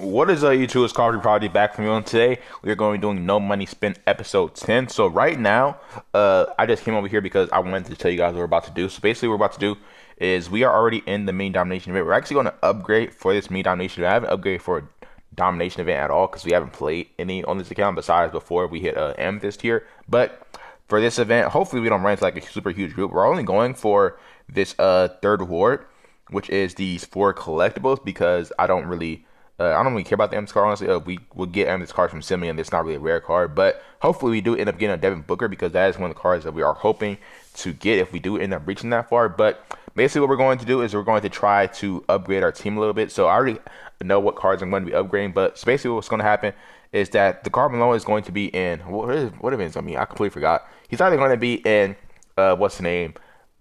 What is YouTube? It's Coffee Prodigy back from you. And today we are going to be doing No Money Spent episode 10. So right now, I just came over here because I wanted to tell you guys what we're about to do. So basically what we're about to do is we are already in the main domination event. We're actually going to upgrade for this main domination event. I haven't upgraded for a domination event at all because we haven't played any on this account besides before we hit Amethyst here. But for this event, hopefully we don't run into like a super huge group. We're only going for this third reward, which is these 4 collectibles, because I don't really care about the Amethyst card, honestly. We would get Amethyst cards from Simeon. It's not really a rare card, but hopefully we do end up getting a Devin Booker, because that is one of the cards that we are hoping to get if we do end up reaching that far. But basically what we're going to do is we're going to try to upgrade our team a little bit. So I already know what cards I'm going to be upgrading, but so basically what's going to happen is that the card Malone is going to be in, what events? I mean, I completely forgot. He's either going to be in, what's the name?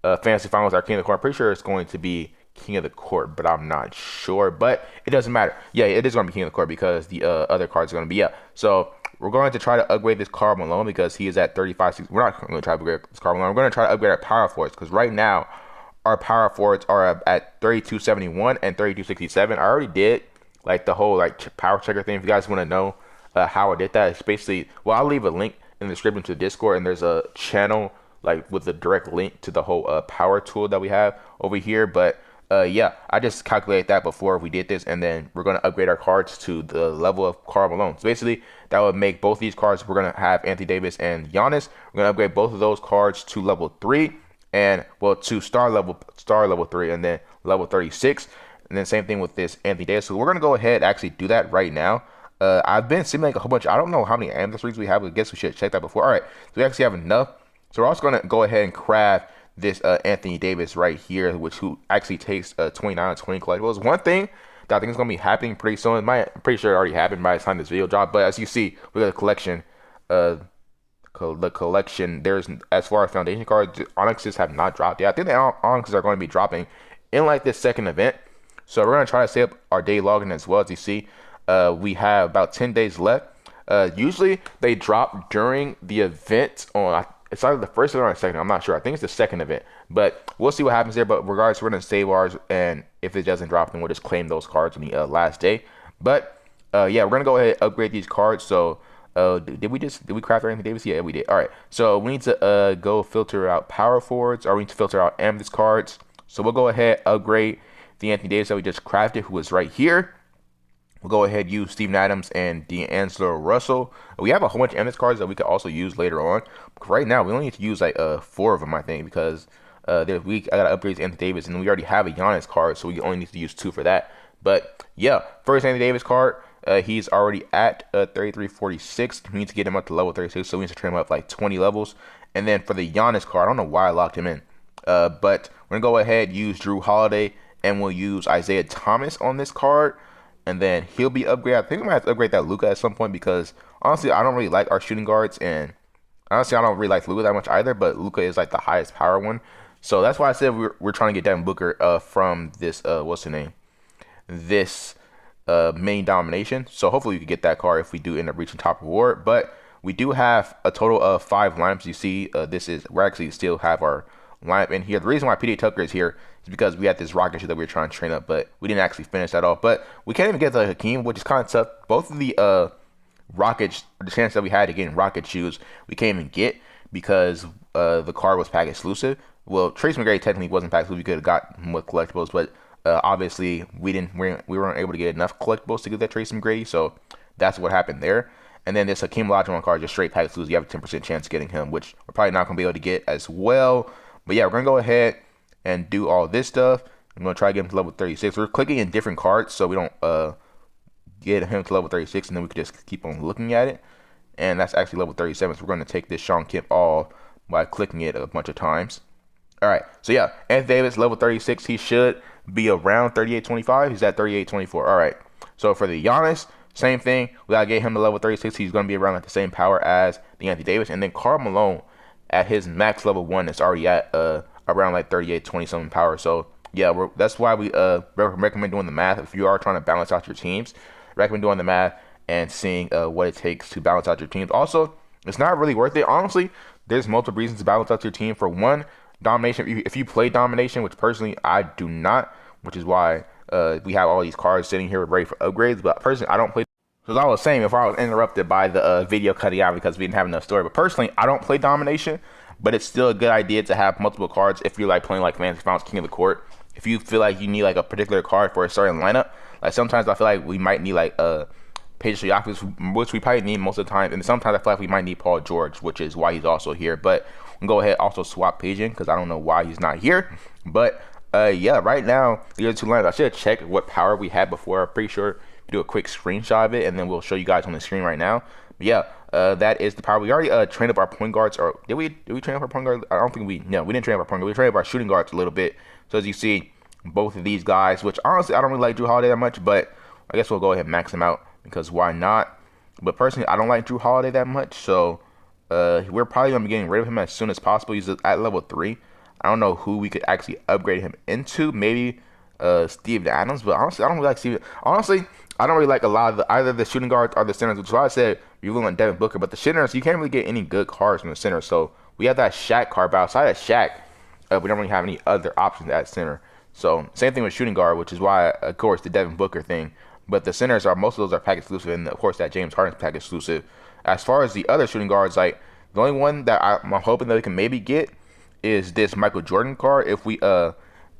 Fantasy Finals Arcane of the Court. I'm pretty sure it's going to be King of the Court, but I'm not sure. But it doesn't matter. Yeah, it is going to be King of the Court because the other cards are going to be, yeah. So we're going to try to upgrade this card Malone because he is at 35. We're not going to try to upgrade this card Malone. We're going to try to upgrade our power forwards, because right now our power forwards are at 3271 and 3267. I already did like the whole like power checker thing. If you guys want to know how I did that, it's basically, well, I'll leave a link in the description to Discord, and there's a channel like with a direct link to the whole power tool that we have over here. But yeah, I just calculated that before we did this, and then we're going to upgrade our cards to the level of card Malone. So basically, that would make both these cards, we're going to have Anthony Davis and Giannis. We're going to upgrade both of those cards to level 3, and, well, to star level 3, and then level 36. And then same thing with this Anthony Davis. So we're going to go ahead and actually do that right now. I've been simulating a whole bunch. I don't know how many Amethyst rings we have, but I guess we should check that before. All right, so we actually have enough. So we're also going to go ahead and craft this Anthony Davis right here, who actually takes 29 and 20 collectibles. One thing that I think is going to be happening pretty soon, I'm pretty sure it already happened by the time this video dropped, but as you see, we got a collection, the collection, there's, as far as foundation cards, the Onyxes have not dropped yet. I think the Onyxes are going to be dropping in like this second event. So we're going to try to save up our day login as well. As you see, we have about 10 days left. Usually they drop during the event on, it's either the first event or the second. I'm not sure. I think it's the second event, but we'll see what happens there. But regardless, we're going to save ours, and if it doesn't drop, then we'll just claim those cards on the last day. But yeah, we're going to go ahead and upgrade these cards. So did we craft Anthony Davis? Yeah, we did. All right. So we need to go filter out power forwards, or we need to filter out Amethyst cards. So we'll go ahead, upgrade the Anthony Davis that we just crafted, who is right here. We'll go ahead and use Steven Adams and D'Angelo Russell. We have a whole bunch of Amethyst cards that we could also use later on. But right now, we only need to use like 4 of them, I think, because I gotta upgrade Anthony Davis, and we already have a Giannis card, so we only need to use 2 for that. But yeah, first Anthony Davis card, he's already at 3346. We need to get him up to level 36, so we need to train him up like 20 levels. And then for the Giannis card, I don't know why I locked him in, but we're gonna go ahead, use Drew Holiday, and we'll use Isaiah Thomas on this card. And then he'll be upgraded. I think we might have to upgrade that Luka at some point, because honestly, I don't really like our shooting guards, and honestly, I don't really like Luka that much either. But Luka is like the highest power one, so that's why I said we're trying to get Devin Booker from this what's the name? This main domination. So hopefully we can get that card if we do end up reaching top reward. But we do have a total of 5 lineups. You see, we're actually still have our lineup in here. The reason why PJ Tucker is here is because we had this rocket ship that we were trying to train up, but we didn't actually finish that off. But we can't even get the Hakeem, which is kind of tough. Both of the rockets, the chance that we had to get in rocket shoes, we can't even get because the card was pack exclusive. Well, Trace McGrady technically wasn't pack exclusive. We could have got him with collectibles, but obviously we weren't able to get enough collectibles to get that Trace McGrady, so that's what happened there. And then this Hakeem Olajuwon card, just straight pack exclusive. You have a 10% chance of getting him, which we're probably not going to be able to get as well. But yeah, we're going to go ahead and do all this stuff. I'm going to try to get him to level 36. We're clicking in different cards so we don't get him to level 36, and then we could just keep on looking at it. And that's actually level 37, so we're going to take this Sean Kemp all by clicking it a bunch of times. All right, so yeah, Anthony Davis, level 36. He should be around 38.25. He's at 38.24. All right, so for the Giannis, same thing. We got to get him to level 36. He's going to be around at the same power as the Anthony Davis. And then Karl Malone, at his max level 1, is already at around like 38.20 something power. So yeah, that's why we recommend doing the math. If you are trying to balance out your teams, recommend doing the math and seeing what it takes to balance out your teams. Also, it's not really worth it. Honestly, there's multiple reasons to balance out your team. For one, domination. If you play domination, which personally I do not, which is why we have all these cards sitting here ready for upgrades. But personally, I don't play. So as I was saying, if I was interrupted by the video cutting out because we didn't have enough story. But personally, I don't play domination. But it's still a good idea to have multiple cards if you're like playing like Fantasy Finals King of the Court. If you feel like you need like a particular card for a certain lineup, like sometimes I feel like we might need like Paige Stojakovic, which we probably need most of the time, and sometimes I feel like we might need Paul George, which is why he's also here. But we'll go ahead also swap Paige in because I don't know why he's not here. But yeah, right now the other two lineups, I should have checked what power we had before. I'm pretty sure we do a quick screenshot of it, and then we'll show you guys on the screen right now. But yeah, that is the power. We already trained up our point guards, or did we train up our point guards? I don't think we didn't train up our point guards. We trained up our shooting guards a little bit. So as you see, both of these guys, which honestly I don't really like Drew Holiday that much, but I guess we'll go ahead and max him out because why not? But personally, I don't like Drew Holiday that much, so we're probably gonna be getting rid of him as soon as possible. He's at level 3. I don't know who we could actually upgrade him into. Maybe Steve Adams, but honestly, I don't really like Steve. Honestly, I don't really like a lot of either the shooting guards or the centers, which is why I said you're willing Devin Booker. But the centers, you can't really get any good cards from the center. So we have that Shaq card, but outside of Shaq, we don't really have any other options at center. So same thing with shooting guard, which is why, of course, the Devin Booker thing. But the centers are most of those are pack exclusive, and of course that James Harden's pack exclusive. As far as the other shooting guards, like the only one that I'm hoping that we can maybe get is this Michael Jordan card. If we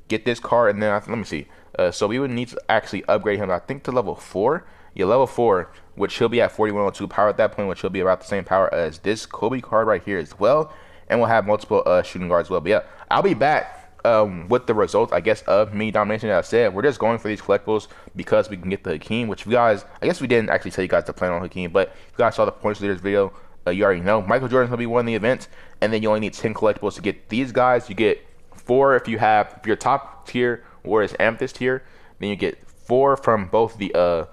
get this card, and then let me see. So we would need to actually upgrade him, I think, to level 4. Yeah, level 4, which he'll be at 4102 power at that point, which he'll be about the same power as this Kobe card right here as well. And we'll have multiple shooting guards as well. But yeah, I'll be back with the results, I guess, of mini domination. That I said, we're just going for these collectibles because we can get the Hakeem, which you guys, I guess we didn't actually tell you guys to plan on Hakeem, but if you guys saw the points leaders video, you already know Michael Jordan's gonna be one of the events, and then you only need 10 collectibles to get these guys. You get 4 if you're top tier or is amethyst tier, then you get 4 from both the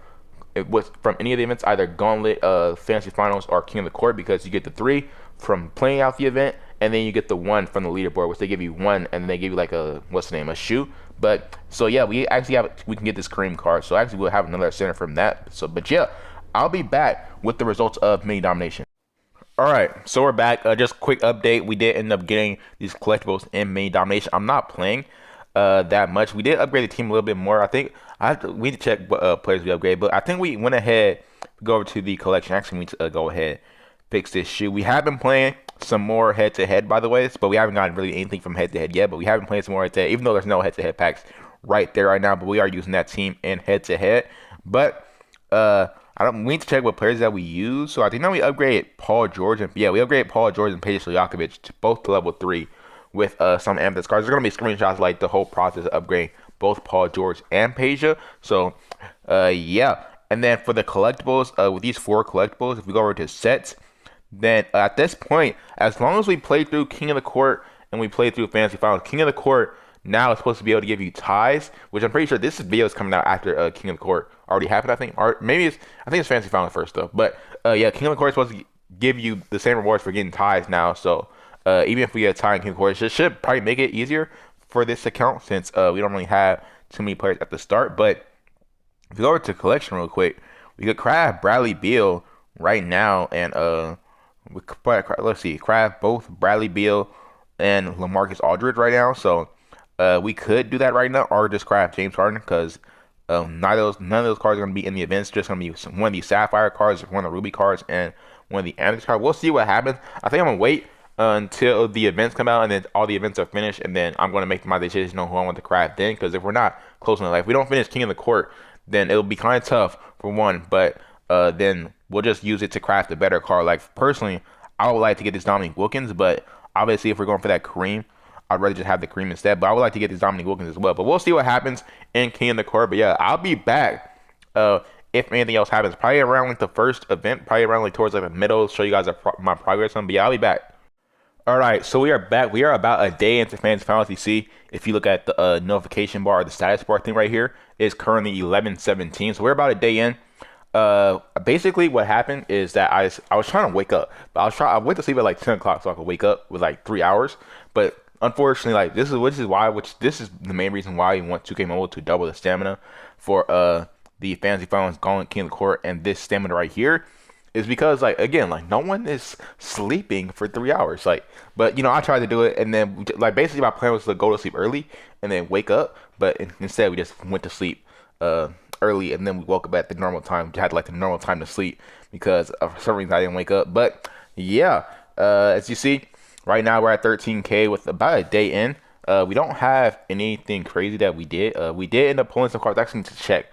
from any of the events, either Gauntlet, Fantasy Finals, or King of the Court, because you get the 3 from playing out the event, and then you get the 1 from the leaderboard, which they give you 1, and then they give you like a a shoe. But so yeah, we can get this Kareem card. So actually we'll have another center from that. So but yeah, I'll be back with the results of mini domination. Alright, so we're back. Just quick update. We did end up getting these collectibles in mini domination. I'm not playing that much. We did upgrade the team a little bit more. I think we need to check what players we upgraded, but I think we went ahead, go over to the collection. Actually, we need to go ahead, fix this shoe. We have been playing some more head-to-head, by the way, but we haven't gotten really anything from head-to-head yet, but we have been playing some more head-to-head, even though there's no head-to-head packs right there right now, but we are using that team in head-to-head. But we need to check what players that we use. So I think now we upgraded Paul George, and yeah, we upgraded Paul George and Paige Stojakovic to both to level 3 with some amethyst cards. There's gonna be screenshots like the whole process of upgrading both Paul George and Paige. So yeah, and then for the collectibles, with these 4 collectibles, if we go over to sets, then at this point, as long as we play through King of the Court and we play through Fantasy Finals, King of the Court now is supposed to be able to give you ties, which I'm pretty sure this video is coming out after King of the Court already happened, I think. Or maybe I think it's Fantasy Finals first though. But yeah, King of the Court is supposed to give you the same rewards for getting ties now. So even if we get a tie in King of the Court, it should probably make it easier for this account since we don't really have too many players at the start. But if we go over to collection real quick, we could craft Bradley Beal right now, and let's see, craft both Bradley Beal and LaMarcus Aldridge right now. So we could do that right now, or just craft James Harden, because none of those cards are going to be in the events. Just going to be one of the Sapphire cards, one of the Ruby cards, and one of the Amethyst cards. We'll see what happens. I think I'm going to wait until the events come out, and then all the events are finished, and then I'm going to make my decision on who I want to craft then, because if we're not close enough, if we don't finish King of the Court, then it'll be kind of tough for one, but then we'll just use it to craft a better card. Like, personally, I would like to get this Dominique Wilkins, but obviously if we're going for that Kareem, I'd rather just have the Kareem instead. But I would like to get this Dominique Wilkins as well. But we'll see what happens in King of the Court. But yeah, I'll be back if anything else happens. Probably around like the first event, probably around like towards like the middle, show you guys my progress on. But yeah, I'll be back. Alright, so we are back. We are about a day into Fantasy Finals. You see, if you look at the notification bar or the status bar thing right here, it's currently 11:17. So we're about a day in. Basically what happened is that I was trying to wake up, but I went to sleep at like 10 o'clock so I could wake up with like 3 hours. But unfortunately, like this is the main reason why we want 2K Mobile to double the stamina for the Fantasy Finals Gauntlet King of the Court, and this stamina right here is because, like, again, like no one is sleeping for 3 hours. Like, but you know, I tried to do it, and then like basically my plan was to go to sleep early and then wake up, but instead we just went to sleep. early, and then we woke up at the normal time. Had like the normal time to sleep because for some reason I didn't wake up. But yeah, as you see, right now we're at 13K with about a day in. We don't have anything crazy that we did. We did end up pulling some cards. I actually need to check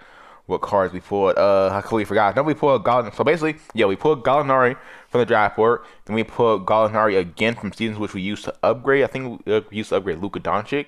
what cards we pulled. I completely forgot. No, we pulled Gallinari. So basically, yeah, we pulled Gallinari from the draft board. Then we pulled Gallinari again from seasons, which we used to upgrade. I think we used to upgrade Luka Doncic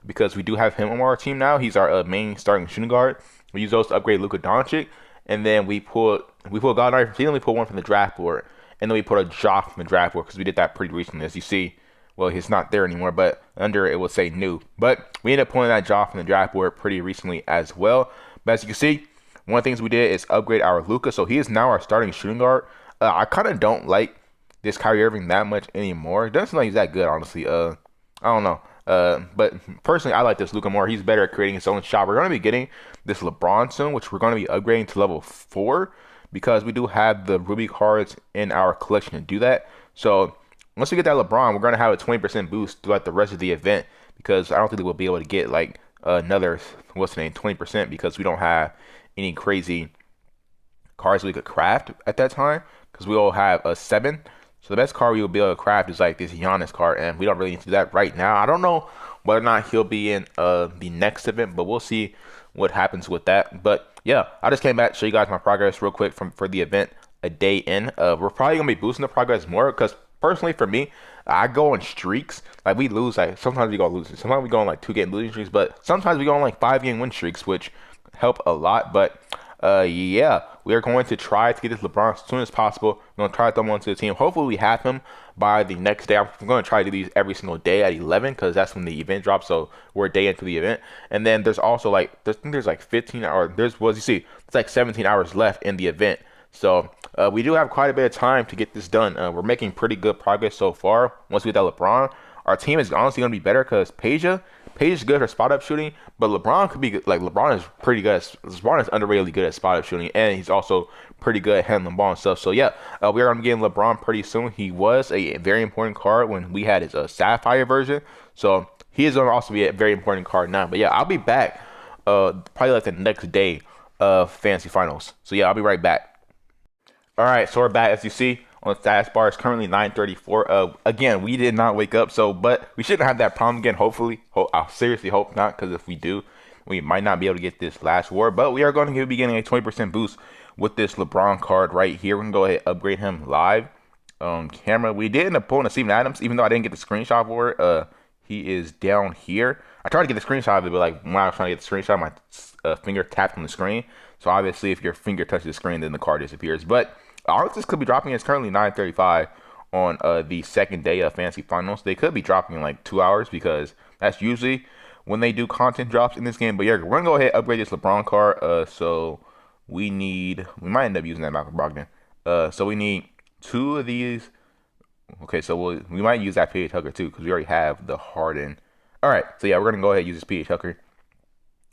because we do have him on our team now. He's our main starting shooting guard. We use those to upgrade Luka Doncic, and then we pulled Gallinari from season. We pulled one from the draft board, and then we put a Jock from the draft board because we did that pretty recently, as you see. Well, he's not there anymore, but under it will say new. But we ended up pulling that Jock from the draft board pretty recently as well. But as you can see, one of the things we did is upgrade our Luka, so he is now our starting shooting guard. I kind of don't like this Kyrie Irving that much anymore. It doesn't seem like he's that good, honestly. I don't know. But personally, I like this Luka more. He's better at creating his own shot. We're going to be getting this LeBron soon, which we're going to be upgrading to level 4 because we do have the Ruby cards in our collection to do that. So once we get that LeBron, we're going to have a 20% boost throughout the rest of the event because I don't think we'll be able to get like another, 20% because we don't have any crazy cards we could craft at that time because we all have a 7. So the best card we will be able to craft is like this Giannis card, and we don't really need to do that right now. I don't know whether or not he'll be in the next event, but we'll see what happens with that. But yeah, I just came back to show you guys my progress real quick for the event a day in. We're probably gonna be boosting the progress more because personally for me, I go on streaks. Like we lose, like sometimes we go losing, sometimes we go on like 2-game losing streaks, but sometimes we go on like 5-game win streaks, which help a lot. But yeah, we are going to try to get this LeBron as soon as possible. We're going to try to throw him onto the team. Hopefully we have him by the next day. I'm going to try to do these every single day at 11 because that's when the event drops. So we're a day into the event. And then there's also like, there's like 15 hours. You see, it's like 17 hours left in the event. So we do have quite a bit of time to get this done. We're making pretty good progress so far. Once we get that LeBron, our team is honestly going to be better because Page is good for spot up shooting, but LeBron could be good. Like LeBron is pretty good. LeBron is underratedly good at spot up shooting, and he's also pretty good at handling ball and stuff. So yeah, we are going to be getting LeBron pretty soon. He was a very important card when we had his Sapphire version, so he is going to also be a very important card now. But yeah, I'll be back probably like the next day of Fantasy Finals. So yeah, I'll be right back. All right, so we're back. As you see on the status bar, it's currently 9:34. Again, we did not wake up, but we shouldn't have that problem again. Hopefully, I seriously hope not, because if we do, we might not be able to get this last war. But we are going to be getting a 20% boost with this LeBron card right here. We're gonna go ahead and upgrade him live on camera. We did end up pulling a Steven Adams, even though I didn't get the screenshot for it. He is down here. I tried to get the screenshot of it, but like when I was trying to get the screenshot, my finger tapped on the screen. So obviously, if your finger touches the screen, then the card disappears. But Arthas could be dropping. It's currently 9:35 on the second day of Fantasy Finals. They could be dropping in like 2 hours because that's usually when they do content drops in this game. But yeah, we're gonna go ahead and upgrade this LeBron card. So we might end up using that Malcolm Brogdon. So we need 2 of these. Okay, so we might use that PH Tucker too because we already have the Harden. All right, so yeah, we're gonna go ahead and use this PH Tucker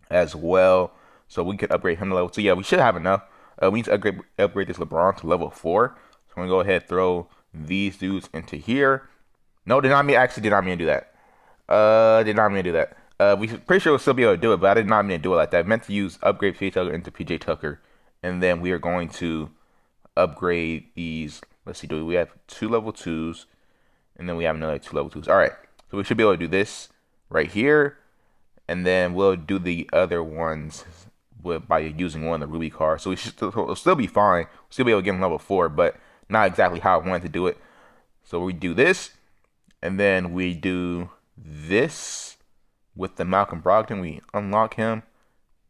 as well, so we could upgrade him to level. So yeah, we should have enough. We need to upgrade this LeBron to level 4. So I'm gonna go ahead and throw these dudes into here. No, did not mean to do that. Did not mean to do that. We pretty sure we'll still be able to do it, but I did not mean to do it like that. I meant to use upgrade PJ Tucker into PJ Tucker, and then we are going to upgrade these. Let's see, we have 2 level 2s, and then we have another 2 level 2s. All right, so we should be able to do this right here, and then we'll do the other ones by using one of the Ruby cards. So we should still be fine. We'll still be able to get him level 4, but not exactly how I wanted to do it. So we do this, and then we do this with the Malcolm Brogdon. We unlock him.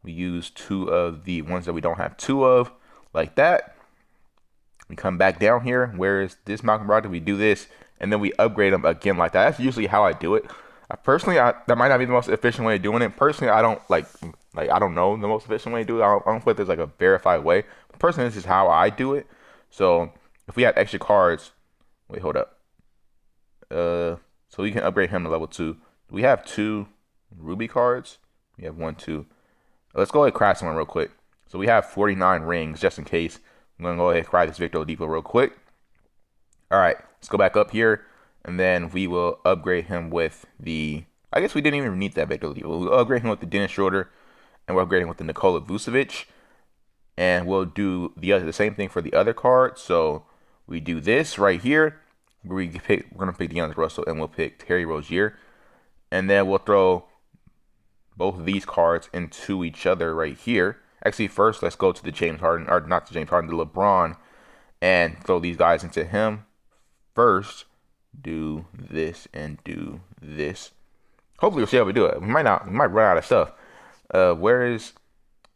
We use 2 of the ones that we don't have 2 of, like that. We come back down here. Where is this Malcolm Brogdon? We do this, and then we upgrade him again like that. That's usually how I do it. Personally, that might not be the most efficient way of doing it. Personally, I don't I don't know the most efficient way to do it. I don't feel like there's like a verified way. But personally, this is how I do it. So if we have extra cards, wait, hold up. So we can upgrade him to level 2. We have 2 Ruby cards. We have 1, 2. Let's go ahead and craft someone real quick. So we have 49 rings just in case. I'm gonna go ahead and craft this Victor Oladipo real quick. All right, let's go back up here, and then we will upgrade him with the. I guess we didn't even need that Victor Oladipo. We'll upgrade him with the Dennis Schroeder, and we're upgrading with the Nikola Vucevic. And we'll do the same thing for the other card. So we do this right here. We're gonna pick DeAndre Russell, and we'll pick Terry Rozier, and then we'll throw both of these cards into each other right here. Actually, first let's go to the James Harden, or not the James Harden, the LeBron, and throw these guys into him. First, do this and do this. Hopefully we'll see how we do it. We might not. We might run out of stuff. Where is?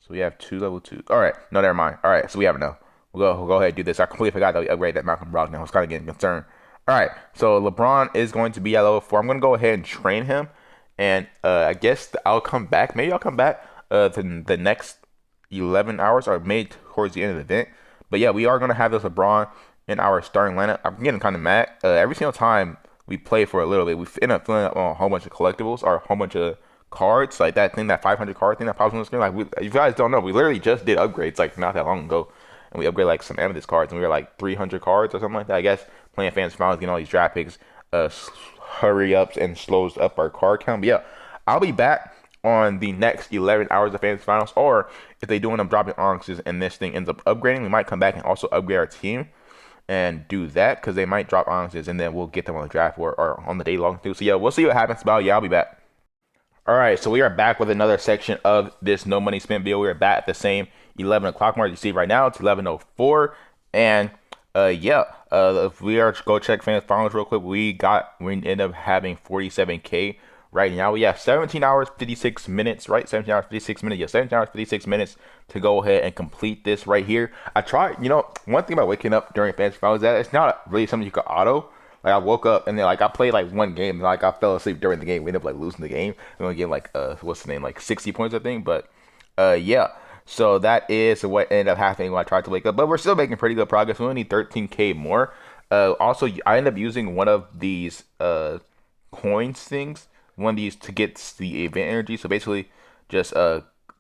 So we have level 2. All right. No, never mind. All right. So we have enough. We'll go ahead and do this. I completely forgot that we upgraded that Malcolm Brogdon. I was kind of getting concerned. All right. So LeBron is going to be at level 4. I'm going to go ahead and train him. And I guess I'll come back. Maybe I'll come back the next 11 hours, or maybe towards the end of the event. But yeah, we are going to have this LeBron in our starting lineup. I'm getting kind of mad. Every single time we play for a little bit, we end up filling up on a whole bunch of collectibles or a whole bunch of cards, like that thing, that 500 card thing that pops on the screen. Like, you guys don't know, we literally just did upgrades like not that long ago, and we upgraded like some amethyst cards, and we were like 300 cards or something like that. I guess playing fantasy finals, getting all these draft picks, hurry ups and slows up our card count. But yeah, I'll be back on the next 11 hours of fantasy finals, or if they do end up dropping onyxes and this thing ends up upgrading, we might come back and also upgrade our team and do that, because they might drop onyxes and then we'll get them on the draft board or on the day long too. So yeah, we'll see what happens. About yeah, I'll be back. All right, so we are back with another section of this no money spent video. We are back at the same 11 o'clock mark. You see right now it's 11:04, and if we are go check fans finals real quick, we end up having 47K right now. We have 17 hours 56 minutes, right? 17 hours 56 minutes. Yeah, 17 hours 56 minutes to go ahead and complete this right here. I tried, one thing about waking up during fantasy finals is that it's not really something you can auto. Like, I woke up and then I played like one game, and like I fell asleep during the game. We ended up losing the game. We only get what's the name, like 60 points I think. But yeah, so that is what ended up happening when I tried to wake up. But we're still making pretty good progress. We only need 13K more. Also, I ended up using one of these coins things, one of these to get the event energy. So basically, just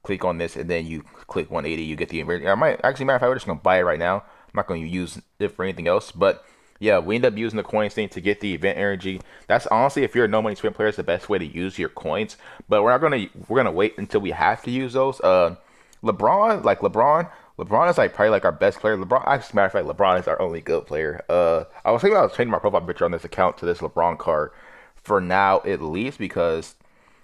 click on this and then you click 180, you get the event. Matter of fact, we're just gonna buy it right now. I'm not going to use it for anything else, but yeah, we end up using the coins thing to get the event energy. That's honestly, if you're a no money spent player, it's the best way to use your coins. But we're gonna wait until we have to use those. LeBron is like probably like our best player. As a matter of fact, LeBron is our only good player. I was thinking about changing my profile picture on this account to this LeBron card for now, at least, because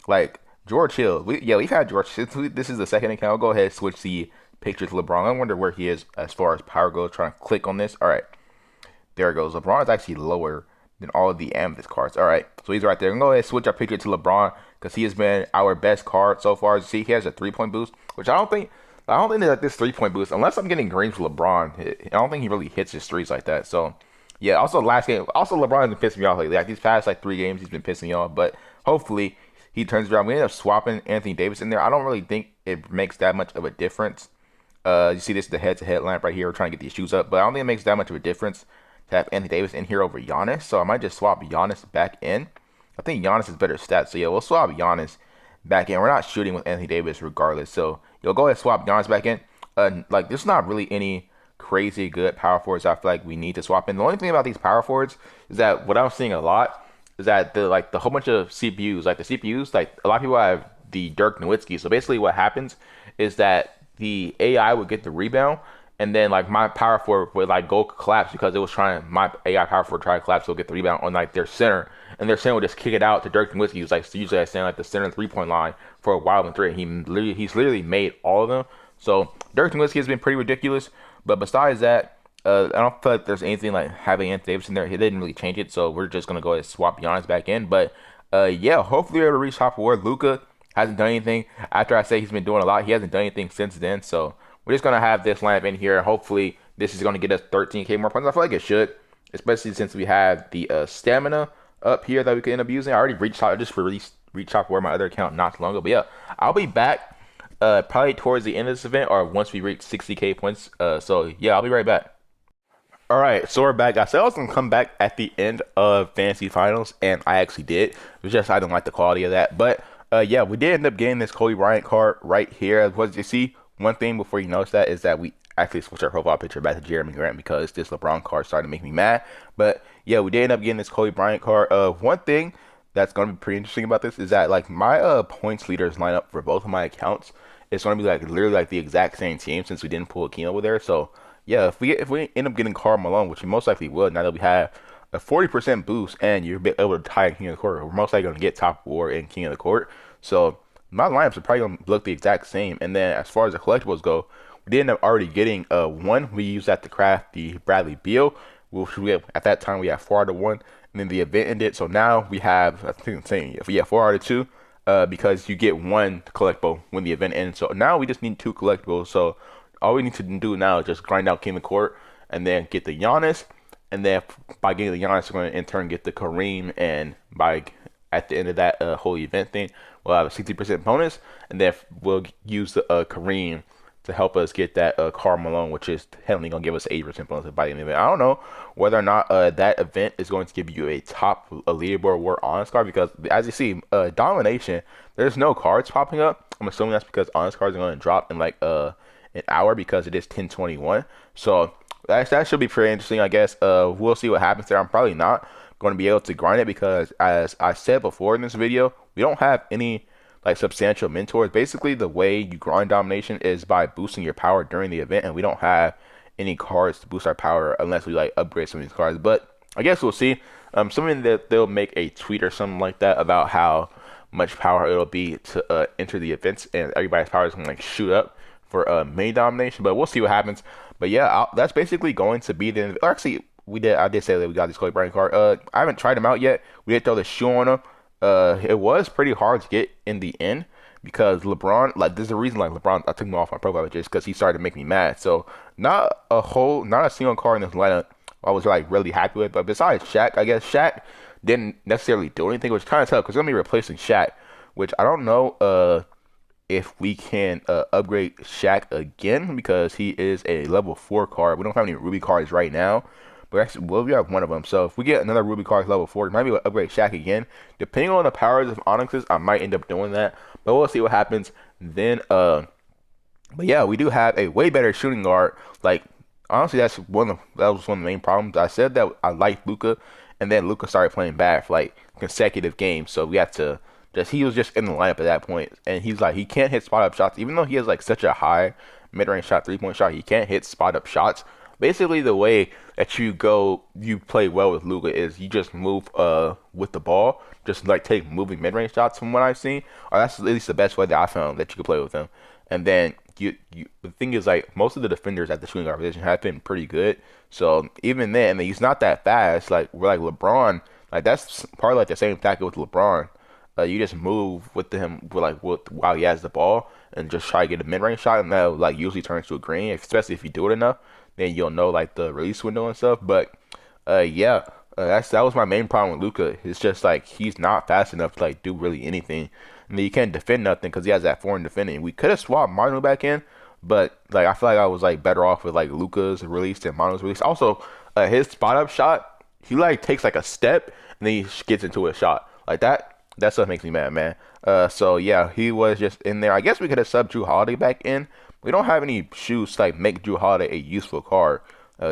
like George Hill, we've had George. This is the second account. I'll go ahead and switch the picture to LeBron. I wonder where he is as far as power goes. Trying to click on this. All right. There it goes. LeBron is actually lower than all of the amethyst cards. All right, so he's right there. I'm gonna go ahead and switch our picture to LeBron, because he has been our best card so far. As you see, he has a 3-point boost, which I don't think that this 3-point boost, unless I'm getting greens for LeBron, I don't think he really hits his threes like that. So yeah. Also, last game, LeBron has been pissing me off lately. Like these past 3 games, he's been pissing me off. But hopefully he turns around. We ended up swapping Anthony Davis in there. I don't really think it makes that much of a difference. You see, this is the head-to-head lamp right here. We're trying to get these shoes up, but I don't think it makes that much of a difference to have Anthony Davis in here over Giannis. So I might just swap Giannis back in. I think Giannis is better stats. So yeah, we'll swap Giannis back in. We're not shooting with Anthony Davis regardless. So you'll go ahead and swap Giannis back in. Like, there's not really any crazy good power forwards I feel like we need to swap in. The only thing about these power forwards is that what I'm seeing a lot is that the whole bunch of CPUs, like the CPUs, like a lot of people have the Dirk Nowitzki. So basically what happens is that the AI would get the rebound, and then like my power forward would like go collapse because it was my AI power forward try to collapse, so get the rebound on like their center, and their center would just kick it out to Dirk Nowitzki, who's like usually I stand like the center 3-point line for a wild and 3. He's literally made all of them. So Dirk Nowitzki has been pretty ridiculous. But besides that, I don't feel like there's anything like having Anthony Davis in there. He didn't really change it, so we're just gonna go ahead and swap Giannis back in. But yeah, hopefully we're able to reach top award. Luka hasn't done anything after I say he's been doing a lot. He hasn't done anything since then. So we're just gonna have this lineup in here. Hopefully this is gonna get us 13K more points. I feel like it should, especially since we have the stamina up here that we could end up using. I already reached top, just reached top award my other account not too long ago. But yeah, I'll be back probably towards the end of this event or once we reach 60K points. So yeah, I'll be right back. All right, so we're back. I said I was gonna come back at the end of fantasy finals, and I actually did. It was just I didn't like the quality of that, but yeah, we did end up getting this Kobe Bryant card right here. What you see, one thing before you notice that is that we actually switched our profile picture back to Jeremy Grant because this LeBron card started to make me mad. But yeah, we did end up getting this Kobe Bryant card. One thing that's gonna be pretty interesting about this is that like my points leaders lineup for both of my accounts it's gonna be like literally like the exact same team since we didn't pull a King over there. So yeah, if we end up getting Karl Malone, which we most likely will, now that we have a 40% boost and you're able to tie King of the Court, we're most likely gonna get top war and King of the Court. So my lineups are probably gonna look the exact same. And then as far as the collectibles go, we did end up already getting one. We used that to craft the Bradley Beal, which we have, at that time we had 4 out of 1, and then the event ended. So now we have, I think I'm saying, if we have 4 out of 2, because you get one collectible when the event ends. So now we just need 2 collectibles. So all we need to do now is just grind out King of the Court and then get the Giannis. And then by getting the Giannis, we're going to in turn get the Kareem. And by at the end of that whole event thing, we'll have a 60% bonus. And then we'll use the Kareem to help us get that Karl Malone, which is technically going to give us 80% bonus by the end of the event. I don't know whether or not that event is going to give you a top leaderboard war honest card, because as you see, domination, there's no cards popping up. I'm assuming that's because honest cards are going to drop in like an hour because it is 10:21. So that should be pretty interesting, I guess. We'll see what happens there. I'm probably not going to be able to grind it because, as I said before in this video, we don't have any like substantial mentors. Basically, the way you grind domination is by boosting your power during the event, and we don't have any cards to boost our power unless we like upgrade some of these cards. But I guess we'll see. Something that they'll make a tweet or something like that about how much power it'll be to enter the events, and everybody's power is gonna like shoot up for main domination. But we'll see what happens. But yeah, that's basically going to be the. Actually, I did say that we got this Kobe Bryant card. I haven't tried them out yet. We did throw the shoe on them. It was pretty hard to get in the end because LeBron, like, there's a reason like LeBron, I took him off my profile just because he started to make me mad. So not a single card in this lineup I was like really happy with. But besides Shaq, I guess Shaq didn't necessarily do anything, which is kind of tough because we're gonna be replacing Shaq, which I don't know if we can upgrade Shaq again because he is a level 4 card. We don't have any Ruby cards right now. But actually, well, we have one of them. So if we get another Ruby card level 4, we might be able to upgrade Shaq again. Depending on the powers of Onyxes, I might end up doing that. But we'll see what happens then. But yeah, we do have a way better shooting guard. Like, honestly, that was one of the main problems. I said that I liked Luka, and then Luka started playing bad for like consecutive games. So we had to he was just in the lineup at that point. And he's like, he can't hit spot up shots. Even though he has like such a high mid-range shot, 3-point shot, he can't hit spot up shots. Basically, the way that you play well with Luka is you just move with the ball, just like take moving mid-range shots from what I've seen. Or that's at least the best way that I found that you could play with him. And then the thing is, like, most of the defenders at the shooting guard position have been pretty good. So even then, he's not that fast. Like, we're like LeBron, like that's probably like the same tactic with LeBron. You just move with him while he has the ball and just try to get a mid-range shot, and that like usually turns to a green, especially if you do it enough. Then you'll know like the release window and stuff. But yeah, that was my main problem with Luka. It's just like he's not fast enough to like do really anything, and then you can't defend nothing because he has that foreign defending. We could have swapped Manu back in, but like I feel like I was like better off with like Luka's release than Manu's release. Also, his spot up shot, he like takes like a step and then he gets into a shot like that. That stuff makes me mad, man. So yeah, he was just in there. I guess we could have subbed Drew Holiday back in. We don't have any shoes to like make Drew Holiday a useful card.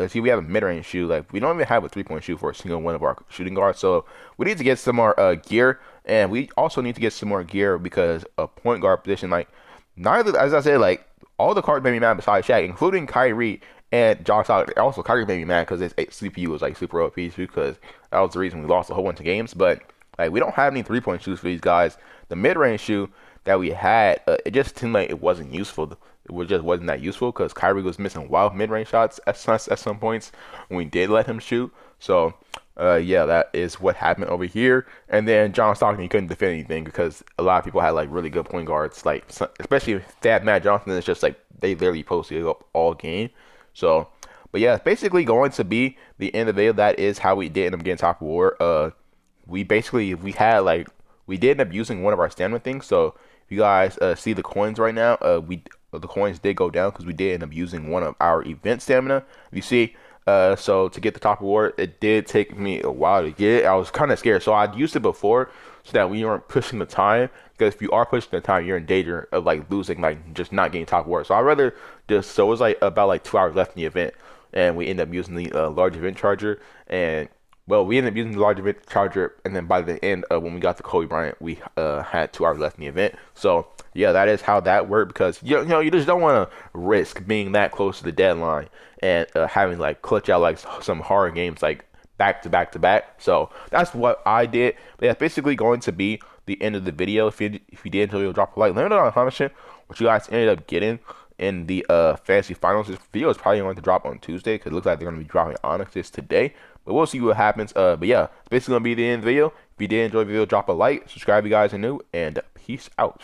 See, we have a mid-range shoe. Like, we don't even have a 3-point shoe for a single one of our shooting guards. So we need to get some more gear, and we also need to get some more gear because a point guard position, like, neither, as I said, like, all the cards made me mad besides Shaq, including Kyrie and John Stockton. Also, Kyrie made me mad because his CPU was like super OP too, because that was the reason we lost a whole bunch of games. But like, we don't have any 3-point shoes for these guys. The mid-range shoe that we had, it just seemed like it wasn't useful. It just wasn't that useful because Kyrie was missing wild mid-range shots at some points when we did let him shoot. So, yeah, that is what happened over here. And then John Stockton, he couldn't defend anything because a lot of people had like really good point guards. Like, especially if they had Matt Johnson, it's just like they literally posted up all game. So, but yeah, it's basically going to be the end of the video. That is how we did end up getting top war. We did end up using one of our stamina things. So if you guys see the coins right now, the coins did go down because we did end up using one of our event stamina. You see, so to get the top reward, it did take me a while to get it. I was kind of scared, so I'd used it before so that we weren't pushing the time. Because if you are pushing the time, you're in danger of like losing, like just not getting top reward. So I'd rather just. So it was like about like 2 hours left in the event, and we ended up using the large event charger, and Well, we ended up using the large event charger, and then by the end of when we got to Kobe Bryant, we had 2 hours left in the event. So yeah, that is how that worked because you just don't want to risk being that close to the deadline and having like clutch out like some hard games like back to back to back. So that's what I did. But yeah, it's basically going to be the end of the video. If you did enjoy, drop a like. Let me know in the comment section what you guys ended up getting in the fantasy finals. This video is probably going to drop on Tuesday because it looks like they're going to be dropping Onyx's today. But we'll see what happens. But yeah, it's basically going to be the end of the video. If you did enjoy the video, drop a like, subscribe if you guys are new, and peace out.